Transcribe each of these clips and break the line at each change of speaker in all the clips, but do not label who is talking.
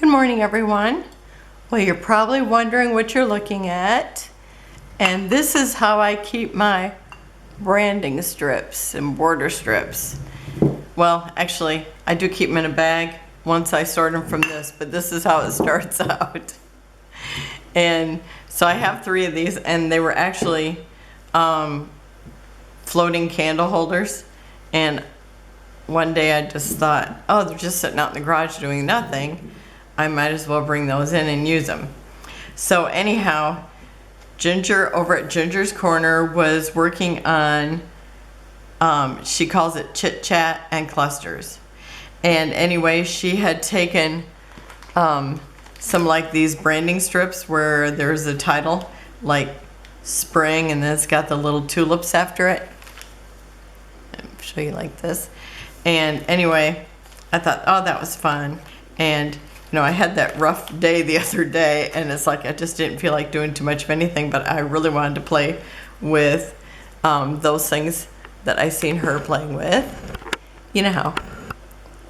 morning, everyone. Well, you're probably wondering what you're looking at, and this is how I keep my branding strips and border strips. Well, actually, I do keep them in a bag once I sort them from this, but this is how it starts out. And so I have 3 of these, and they were actually floating candle holders. And one day I just thought, oh, they're just sitting out in the garage doing nothing. I might as well bring those in and use them. So anyhow, Ginger over at Ginger's Corner was working on, she calls it Chit Chat and Clusters. And anyway, she had taken some like these branding strips where there's a title like spring and then it's got the little tulips after it. I'll show you like this. And anyway, I thought, oh, that was fun. And you know, I had that rough day the other day, and it's like I just didn't feel like doing too much of anything, but I really wanted to play with those things that I seen her playing with. You know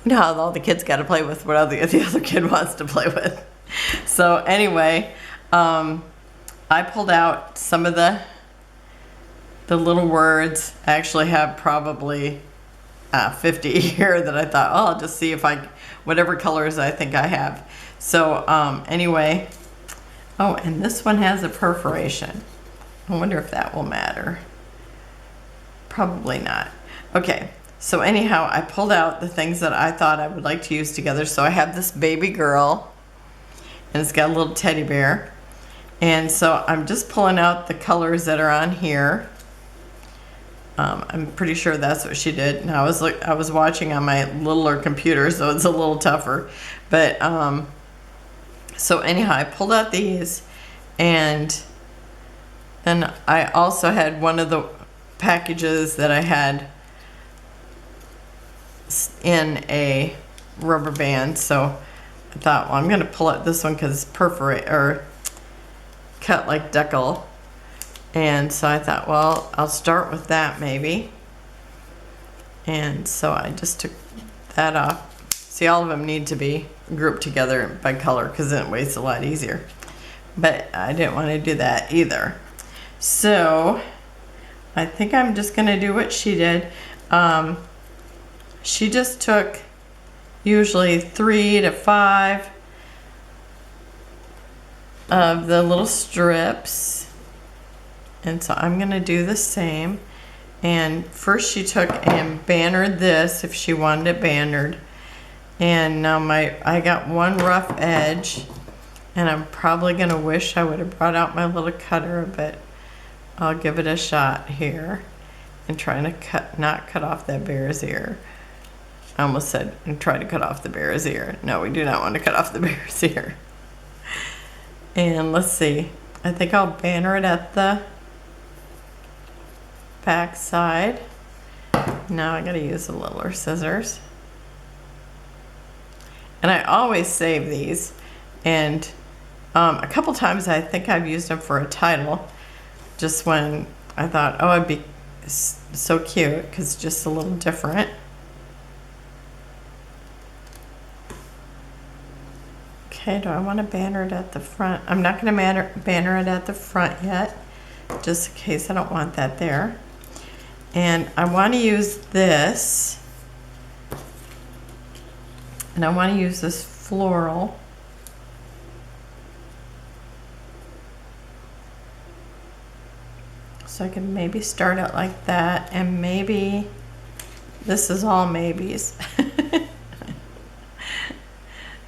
how all the kids got to play with what the other kid wants to play with. So anyway, I pulled out some of the little words. I actually have probably 50 here that I thought, oh, I'll just see if whatever colors I think I have. So anyway, oh, and this one has a perforation. I wonder if that will matter. Probably not. Okay, so anyhow, I pulled out the things that I thought I would like to use together. So I have this baby girl, and it's got a little teddy bear. And so I'm just pulling out the colors that are on here. I'm pretty sure that's what she did. And I was watching on my littler computer, so it's a little tougher. But so anyhow, I pulled out these, and then I also had one of the packages that I had in a rubber band. So I thought, well, I'm going to pull out this one because it's perforate or cut like decal. And so I thought, well, I'll start with that maybe. And so I just took that off. See, all of them need to be grouped together by color because then it weighs a lot easier. But I didn't want to do that either. So I think I'm just going to do what she did. She just took usually 3 to 5 of the little strips. And so I'm going to do the same. And first she took and bannered this if she wanted it bannered. And now I got one rough edge. And I'm probably going to wish I would have brought out my little cutter, but I'll give it a shot here. And trying to not cut off that bear's ear. I almost said and try to cut off the bear's ear. No, we do not want to cut off the bear's ear. And let's see. I think I'll banner it at the back side. Now I gotta use the littler scissors. And I always save these. And a couple times I think I've used them for a title. Just when I thought, oh, it'd be so cute because it's just a little different. Okay, do I want to banner it at the front? I'm not going to banner it at the front yet, just in case I don't want that there. And I want to use this, and I want to use this floral. So I can maybe start it like that, and maybe this is all maybes.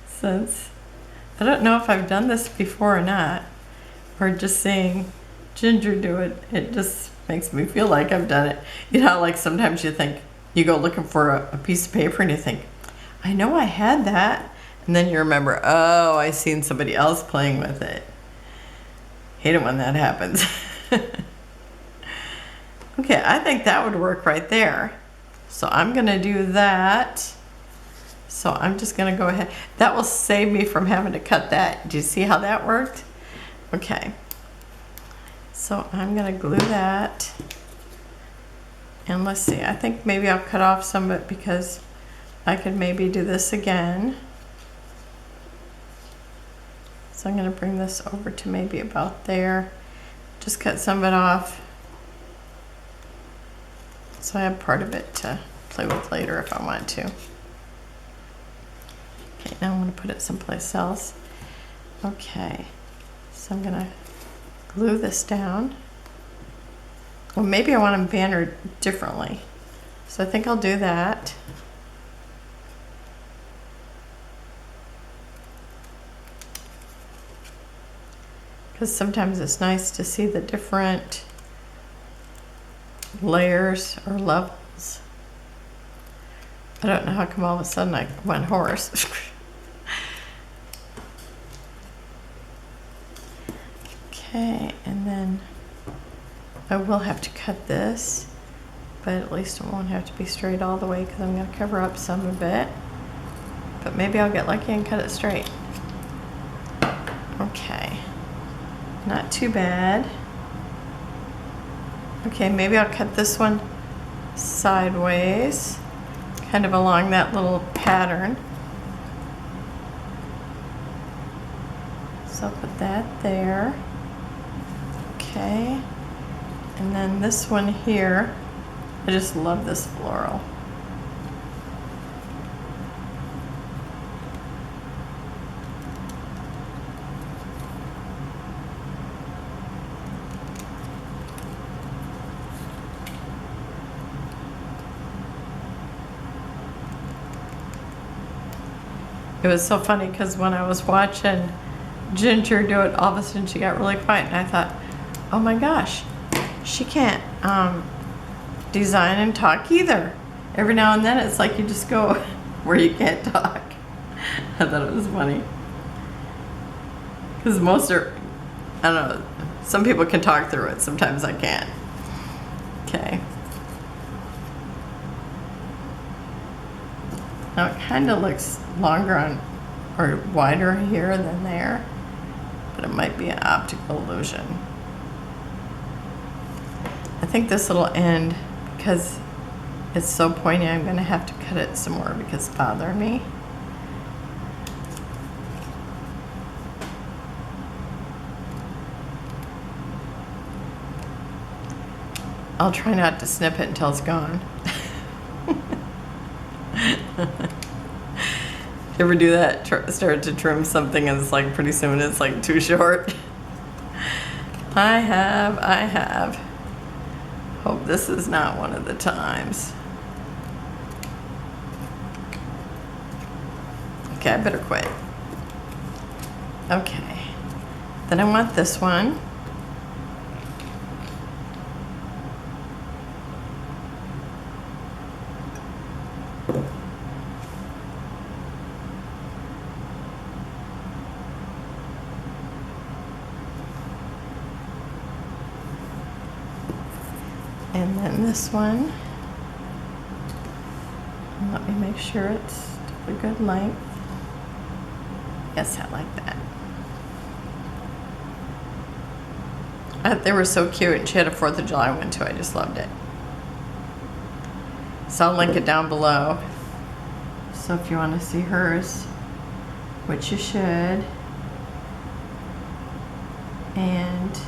Since I don't know if I've done this before or not, or just seeing Ginger do it, it just makes me feel like I've done it. You know, like sometimes you think, you go looking for a piece of paper and you think, I know I had that. And then you remember, oh, I seen somebody else playing with it. Hate it when that happens. Okay, I think that would work right there. So I'm gonna do that. So I'm just gonna go ahead. That will save me from having to cut that. Do you see how that worked? Okay. So I'm gonna glue that. And let's see, I think maybe I'll cut off some of it because I could maybe do this again. So I'm going to bring this over to maybe about there. Just cut some of it off. So I have part of it to play with later if I want to. Okay, now I'm going to put it someplace else. Okay, so I'm going to glue this down. Well, maybe I want them bannered differently. So I think I'll do that. Because sometimes it's nice to see the different layers or levels. I don't know how come all of a sudden I went hoarse. Okay, and then I will have to cut this, but at least it won't have to be straight all the way because I'm going to cover up some of it. But maybe I'll get lucky and cut it straight. Okay, not too bad. Okay, maybe I'll cut this one sideways, kind of along that little pattern. So I'll put that there. Okay, and then this one here, I just love this floral. It was so funny because when I was watching Ginger do it, all of a sudden she got really quiet, and I thought, oh my gosh, she can't design and talk either. Every now and then it's like you just go where you can't talk. I thought it was funny. Because most are, I don't know, some people can talk through it, sometimes I can't. Okay. Now it kind of looks longer on, or wider here than there, but it might be an optical illusion. I think this will end, because it's so pointy, I'm going to have to cut it some more because it's bothering me. I'll try not to snip it until it's gone. You ever do that? Start to trim something and it's like pretty soon it's like too short. I have. Hope this is not one of the times. Okay, I better quit. Okay. Then I want this one. And then this one. And let me make sure it's still a good length. Yes, I like that. They were so cute, and she had a 4th of July one too. I just loved it. So I'll link it down below. So if you want to see hers, which you should, and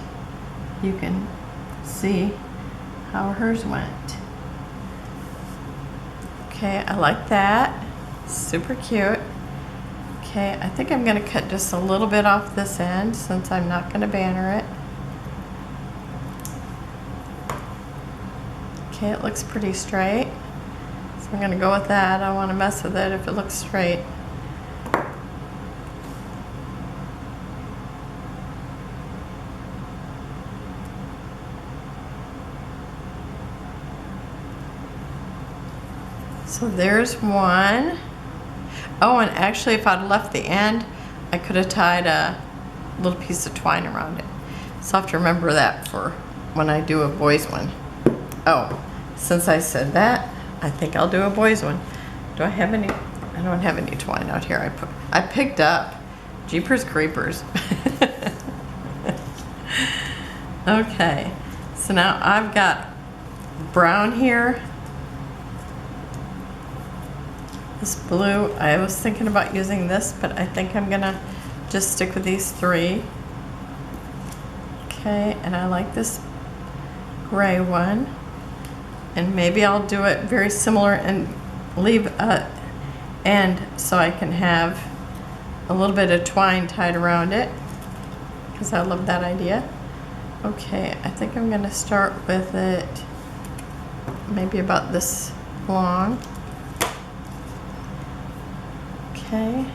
you can see how hers went. Okay, I like that. Super cute. Okay, I think I'm going to cut just a little bit off this end since I'm not going to banner it. Okay, it looks pretty straight. So I'm going to go with that. I don't want to mess with it if it looks straight. So there's one. Oh, and actually if I'd left the end, I could have tied a little piece of twine around it. So I'll have to remember that for when I do a boys one. Oh, since I said that, I think I'll do a boys one. Do I have any? I don't have any twine out here. I picked up. Jeepers creepers. Okay, so now I've got brown here. This blue, I was thinking about using this, but I think I'm gonna just stick with these 3. Okay, and I like this gray one. And maybe I'll do it very similar and leave a end so I can have a little bit of twine tied around it, because I love that idea. Okay, I think I'm gonna start with it maybe about this long. Okay,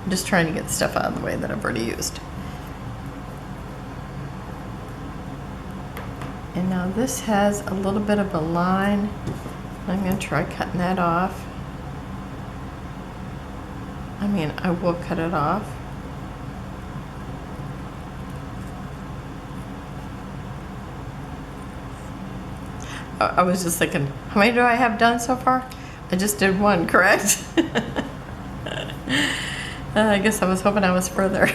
I'm just trying to get stuff out of the way that I've already used. And now this has a little bit of a line. I'm going to try cutting that off. I mean, I will cut it off. I was just thinking, how many do I have done so far? I just did 1, correct? I guess I was hoping I was further.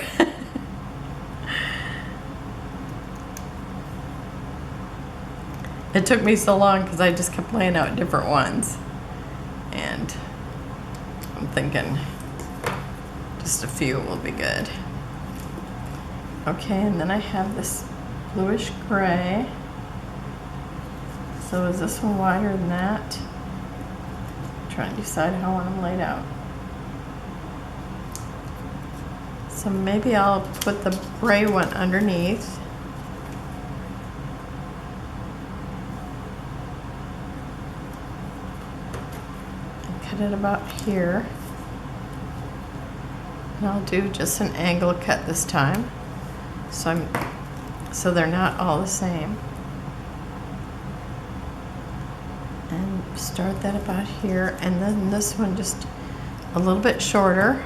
It took me so long because I just kept laying out different ones. And I'm thinking just a few will be good. Okay, and then I have this bluish gray. So is this one wider than that? I'm trying to decide how I want them laid out. So maybe I'll put the gray one underneath. It about here, and I'll do just an angle cut this time, so they're not all the same, and start that about here, and then this one just a little bit shorter.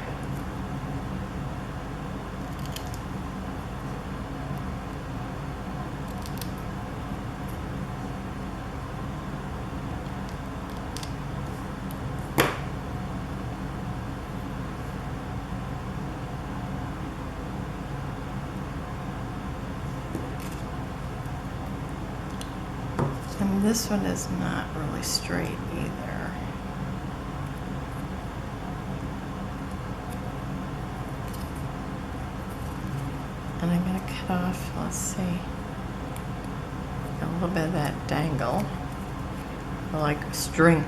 And this one is not really straight either. And I'm going to cut off, let's see, a little bit of that dangle. Like string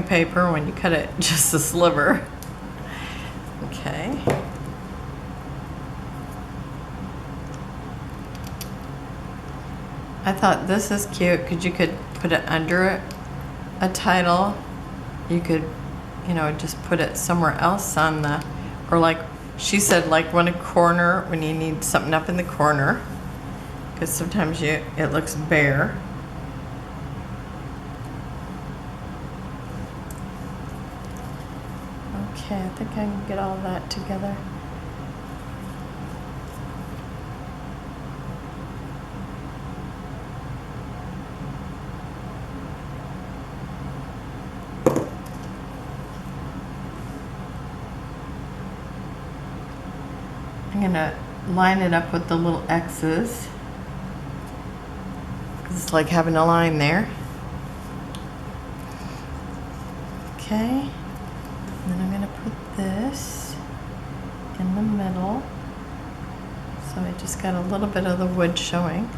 paper when you cut it just a sliver. Okay. I thought this is cute because you could put it under a title. You could, you know, just put it somewhere else on the, or like she said, like one a corner when you need something up in the corner, because sometimes it looks bare. Okay, I think I can get all that together. I'm gonna line it up with the little X's, because it's like having a line there. Okay, and then I'm gonna put this in the middle, so I just got a little bit of the wood showing.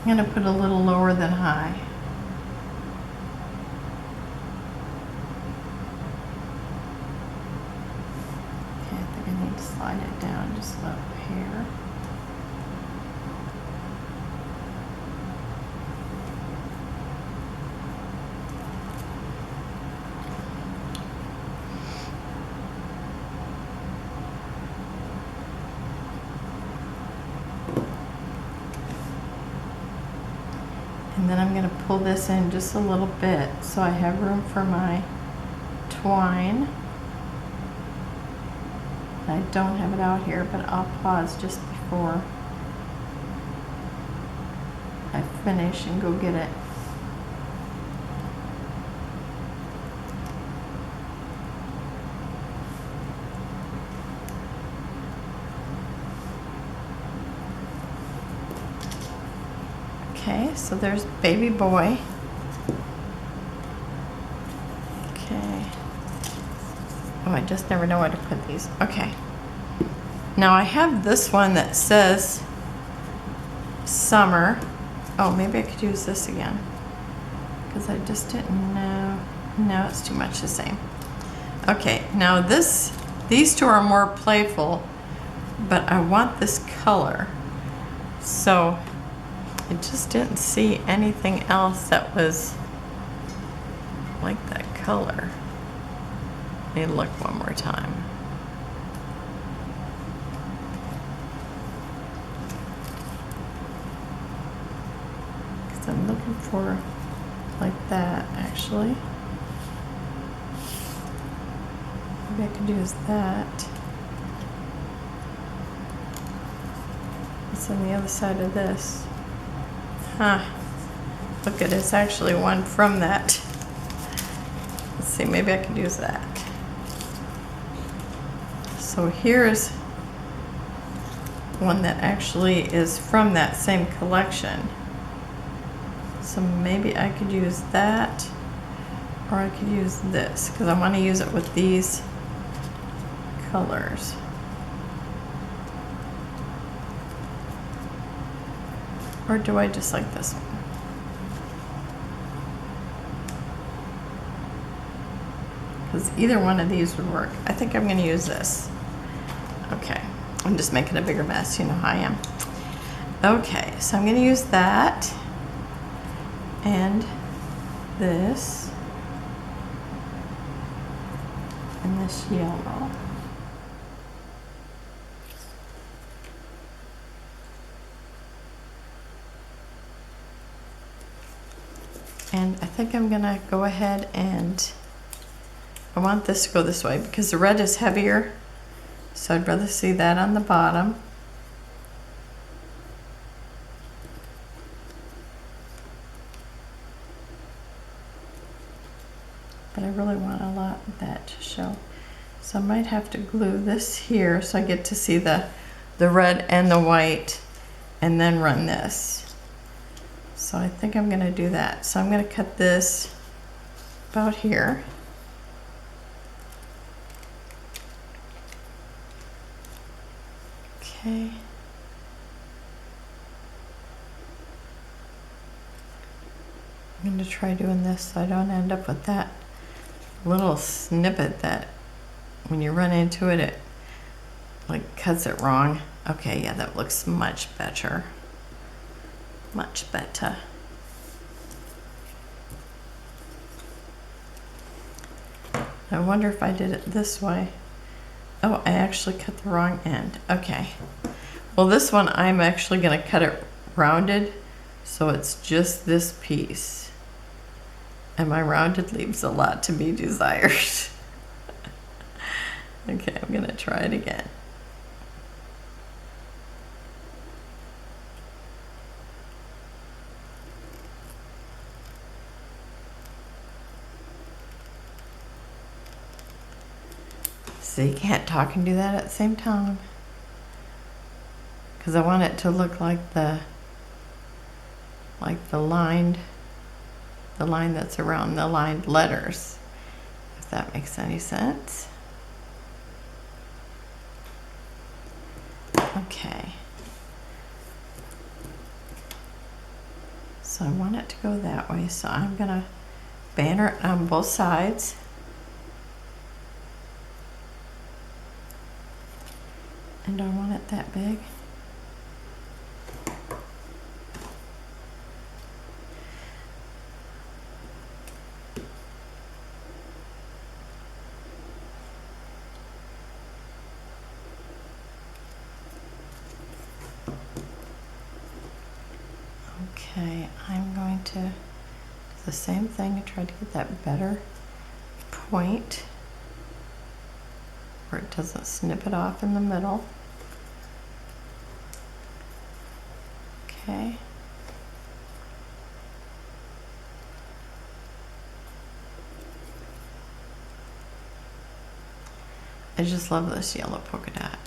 I'm going to put a little lower than high. Okay, I think I need to slide it down just about here. And then I'm going to pull this in just a little bit so I have room for my twine. I don't have it out here, but I'll pause just before I finish and go get it. Okay, so there's baby boy. Okay. Oh, I just never know where to put these. Okay. Now I have this one that says summer. Oh, maybe I could use this again, because I just didn't know. No, it's too much the same. Okay, now these two are more playful, but I want this color. So I just didn't see anything else that was like that color. Let me look one more time. Because I'm looking for like that, actually. Maybe I could use that. It's on the other side of this. Huh. Look at it, it's actually one from that. Let's see, maybe I could use that. So here's one that actually is from that same collection. So maybe I could use that, or I could use this, because I want to use it with these colors. Or do I just like this one? Because either one of these would work. I think I'm going to use this. Okay, I'm just making a bigger mess. You know how I am. Okay, so I'm going to use that and this and this yellow. And I think I'm going to go ahead and I want this to go this way because the red is heavier, so I'd rather see that on the bottom. But I really want a lot of that to show. So I might have to glue this here so I get to see the red and the white, and then run this. So I think I'm going to do that. So I'm going to cut this about here. Okay. I'm going to try doing this so I don't end up with that little snippet that when you run into it, it like cuts it wrong. Okay, yeah, that looks much better. Much better. I wonder if I did it this way. Oh, I actually cut the wrong end. Okay. Well, this one I'm actually going to cut it rounded, so it's just this piece. And my rounded leaves a lot to be desired. Okay, I'm going to try it again. So you can't talk and do that at the same time. Because I want it to look like the line that's around the lined letters. If that makes any sense. Okay. So I want it to go that way. So I'm gonna banner it on both sides. And I want it that big. Okay, I'm going to do the same thing and try to get that better point where it doesn't snip it off in the middle. Okay. I just love this yellow polka dot.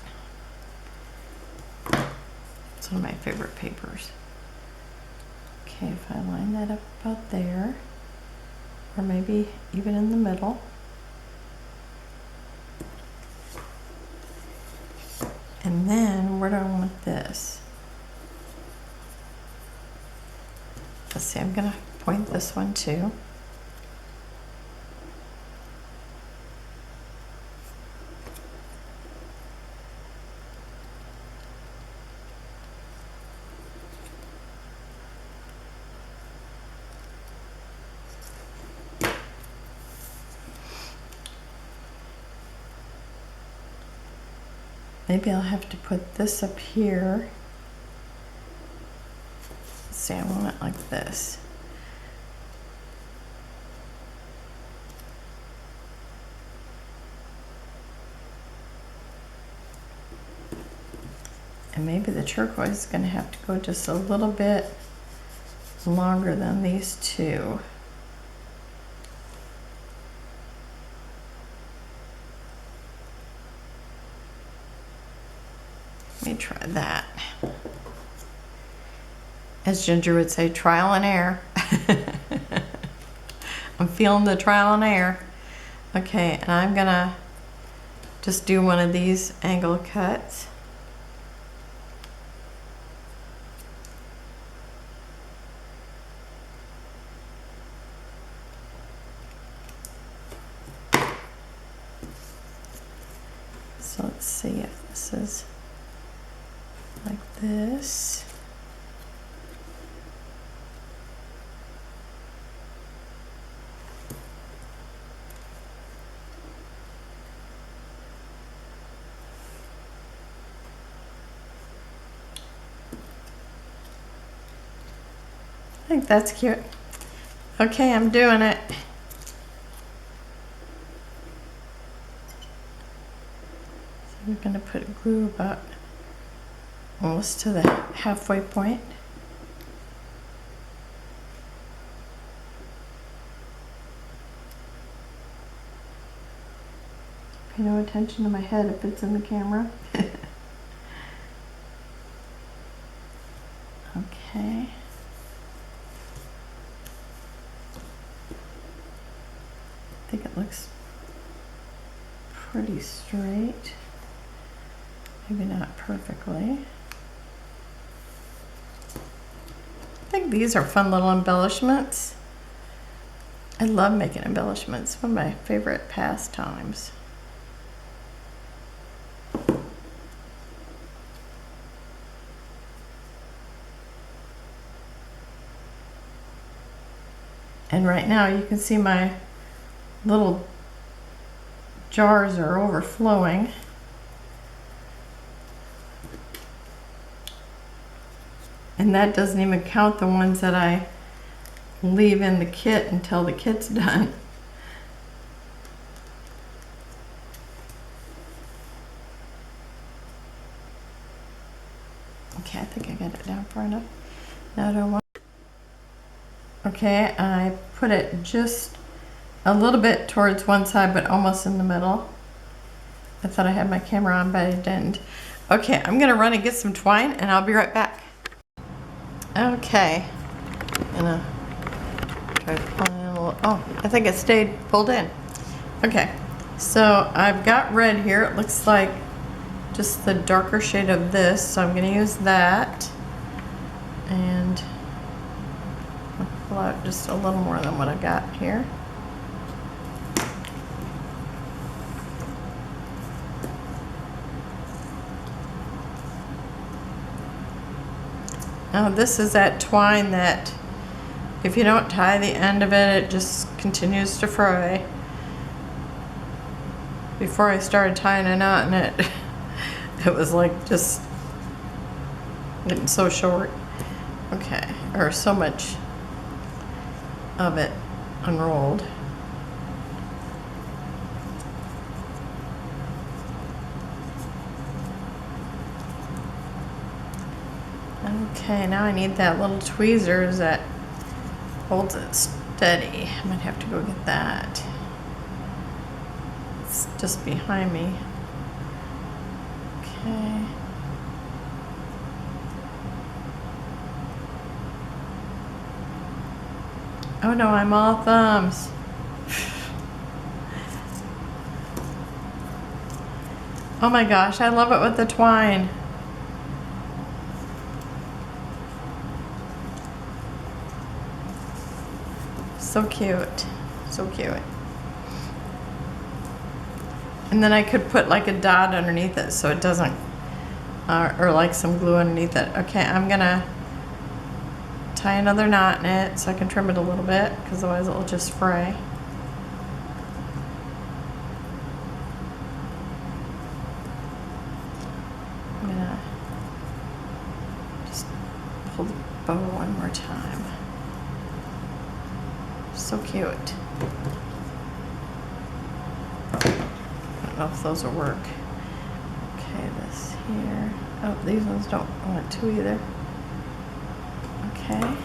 It's one of my favorite papers. Okay, if I line that up about there, or maybe even in the middle. And then where do I want this? Let's see, I'm gonna point this one too. Maybe I'll have to put this up here. Let's see, I want it like this. And maybe the turquoise is going to have to go just a little bit longer than these two. Let me try that. As Ginger would say, trial and error. I'm feeling the trial and error. Okay, and I'm gonna just do one of these angle cuts. So let's see if this is like this. I think that's cute. Okay, I'm doing it. So we're going to put glue about almost to the halfway point. Pay no attention to my head if it's in the camera. Okay. I think it looks pretty straight. Maybe not perfectly. I think these are fun little embellishments. I love making embellishments. One of my favorite pastimes. And right now you can see my little jars are overflowing. And that doesn't even count the ones that I leave in the kit until the kit's done. Okay, I think I got it down far enough. Now I don't want. Okay, I put it just a little bit towards one side, but almost in the middle. I thought I had my camera on, but I didn't. Okay, I'm gonna run and get some twine and I'll be right back. Okay, I'm gonna try to pull in a little. Oh, I think it stayed pulled in. Okay, so I've got red here. It looks like just the darker shade of this, so I'm gonna use that. And I'll pull out just a little more than what I got here. Now this is that twine that if you don't tie the end of it, it just continues to fray. Before I started tying a knot in it, it was like just getting so short. Okay, or so much of it unrolled. Okay, now I need that little tweezers that holds it steady. I might have to go get that. It's just behind me. Okay. Oh no, I'm all thumbs. Oh my gosh, I love it with the twine. So cute, so cute. And then I could put like a dot underneath it so it doesn't, or like some glue underneath it. Okay, I'm gonna tie another knot in it so I can trim it a little bit, because otherwise it will just fray. I'm gonna just pull the bow one more time. So cute. I don't know if those will work. Okay, this here. Oh, these ones don't want to either. Okay.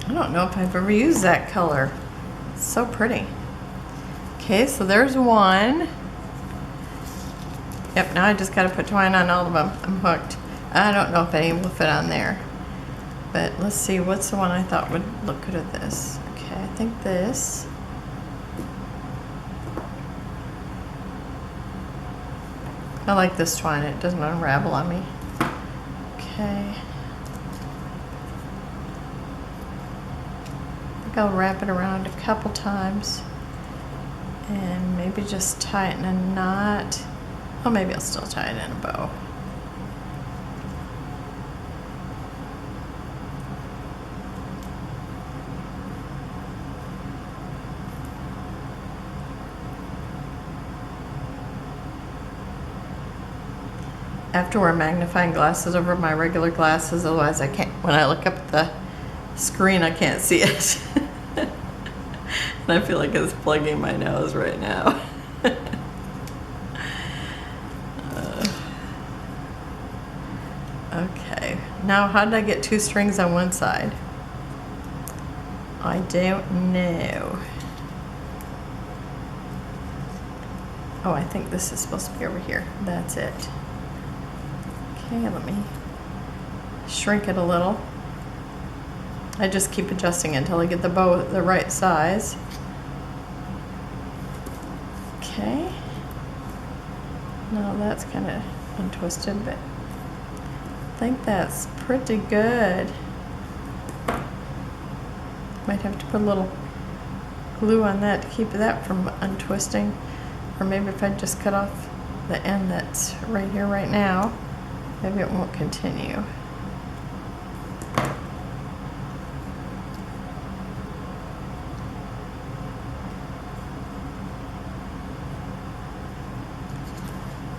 I don't know if I've ever used that color. It's so pretty. Okay, so there's one. Yep, now I just gotta put twine on all of them. I'm hooked. I don't know if any will fit on there. But let's see, what's the one I thought would look good at this? Okay, I think this. I like this twine, it doesn't unravel on me. Okay. I'll wrap it around a couple times and maybe just tie it in a knot. Oh, maybe I'll still tie it in a bow. I have to wear magnifying glasses over my regular glasses, otherwise I can't, when I look up at the screen I can't see it. And I feel like it's plugging my nose right now. Okay, now how did I get 2 strings on one side? I don't know. Oh, I think this is supposed to be over here. That's it. Okay, let me shrink it a little. I just keep adjusting until I get the bow the right size. Okay. Now that's kind of untwisted, but I think that's pretty good. Might have to put a little glue on that to keep that from untwisting. Or maybe if I just cut off the end that's right here right now, maybe it won't continue.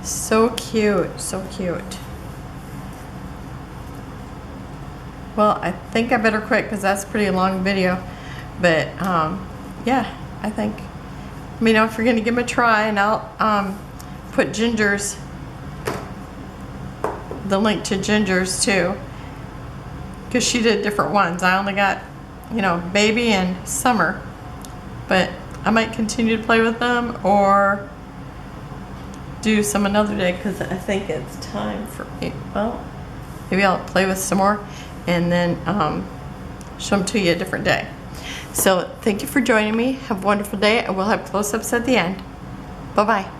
So cute, so cute. Well, I think I better quit because that's a pretty long video. But yeah, I think, let me know if you're going to give them a try, and I'll put Ginger's, the link to Ginger's too, because she did different ones. I only got, you know, baby and summer, but I might continue to play with them or do some another day, because I think it's time for me. Well, maybe I'll play with some more and then show them to you a different day. So thank you for joining me. Have a wonderful day, and we'll have close-ups at the end. Bye-bye.